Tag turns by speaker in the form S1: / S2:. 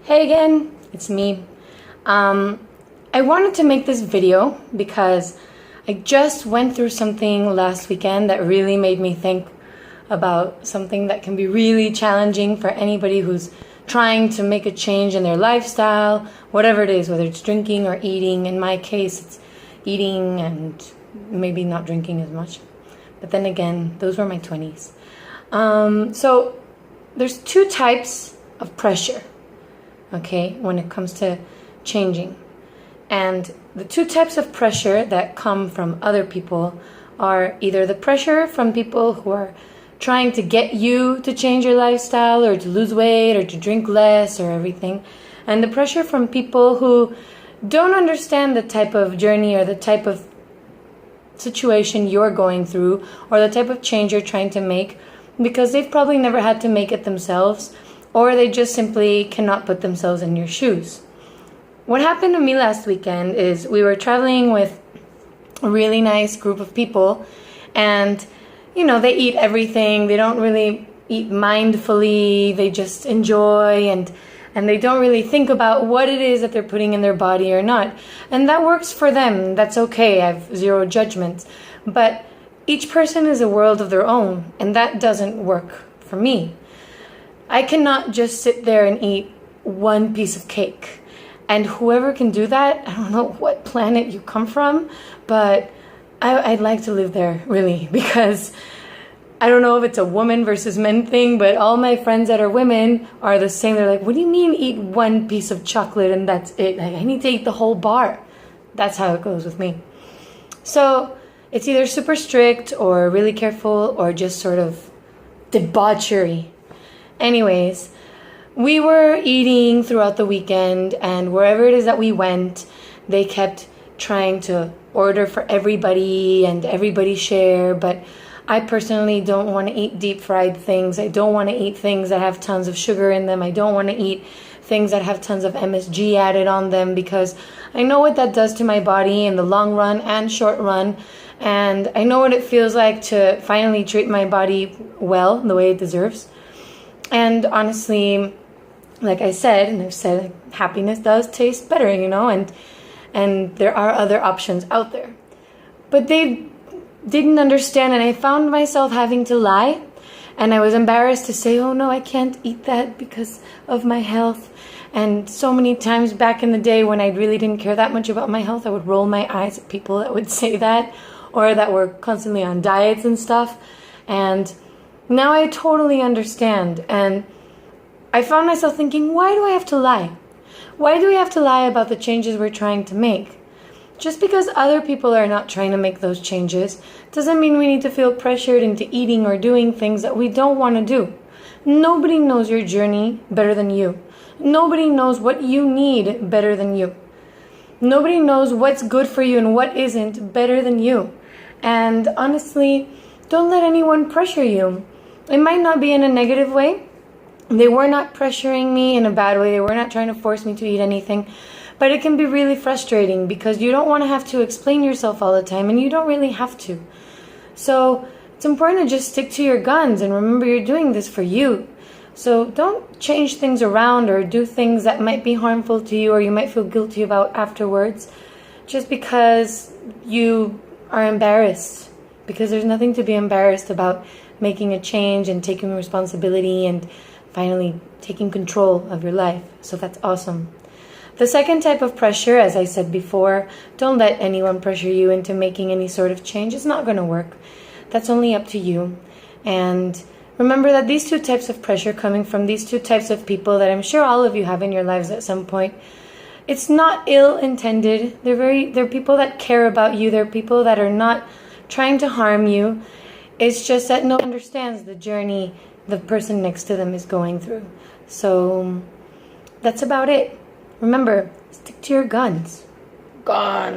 S1: Hey again, it's me. I wanted to make this video because I just went through something last weekend that really made me think about something that can be really challenging for anybody who's trying to make a change in their lifestyle, whatever it is, whether it's drinking or eating. In my case, it's eating and maybe not drinking as much. But then again, those were my 20s. So there's two types of pressure, okay, when it comes to changing. And the two types of pressure that come from other people are either the pressure from people who are trying to get you to change your lifestyle or to lose weight or to drink less or everything, and the pressure from people who don't understand the type of journey or the type of situation you're going through or the type of change you're trying to make, because they've probably never had to make it themselves, or they just simply cannot put themselves in your shoes. What happened to me last weekend is we were traveling with a really nice group of people, and they eat everything. They don't really eat mindfully. They just enjoy and they don't really think about what it is that they're putting in their body or not. And that works for them. That's okay. I have zero judgment. But each person is a world of their own, and that doesn't work for me. I cannot just sit there and eat one piece of cake. And whoever can do that, I don't know what planet you come from, but I'd like to live there, really, because I don't know if it's a woman versus men thing, but all my friends that are women are the same. They're like, what do you mean eat one piece of chocolate and that's it? Like, I need to eat the whole bar. That's how it goes with me. So it's either super strict or really careful or just sort of debauchery. Anyways, we were eating throughout the weekend, and wherever it is that we went, they kept trying to order for everybody and everybody share, but I personally don't want to eat deep fried things. I don't want to eat things that have tons of sugar in them. I don't want to eat things that have tons of MSG added on them, because I know what that does to my body in the long run and short run, and I know what it feels like to finally treat my body well, the way it deserves. And honestly, like I said, and I've said, happiness does taste better, and there are other options out there. But they didn't understand, and I found myself having to lie, and I was embarrassed to say, oh no, I can't eat that because of my health. And so many times back in the day when I really didn't care that much about my health, I would roll my eyes at people that would say that, or that were constantly on diets and stuff. And now I totally understand, and I found myself thinking, why do I have to lie? Why do we have to lie about the changes we're trying to make? Just because other people are not trying to make those changes doesn't mean we need to feel pressured into eating or doing things that we don't want to do. Nobody knows your journey better than you. Nobody knows what you need better than you. Nobody knows what's good for you and what isn't better than you. And honestly, don't let anyone pressure you. It might not be in a negative way. They were not pressuring me in a bad way. They were not trying to force me to eat anything. But it can be really frustrating because you don't want to have to explain yourself all the time, and you don't really have to. So it's important to just stick to your guns and remember you're doing this for you. So don't change things around or do things that might be harmful to you or you might feel guilty about afterwards just because you are embarrassed. Because there's nothing to be embarrassed about making a change and taking responsibility and finally taking control of your life. So that's awesome. The second type of pressure, as I said before, don't let anyone pressure you into making any sort of change. It's not going to work. That's only up to you. And remember that these two types of pressure coming from these two types of people that I'm sure all of you have in your lives at some point, it's not ill-intended. They're people that care about you. They're people that are not trying to harm you. It's just that no one understands the journey the person next to them is going through. So that's about it. Remember, stick to your guns. Gone.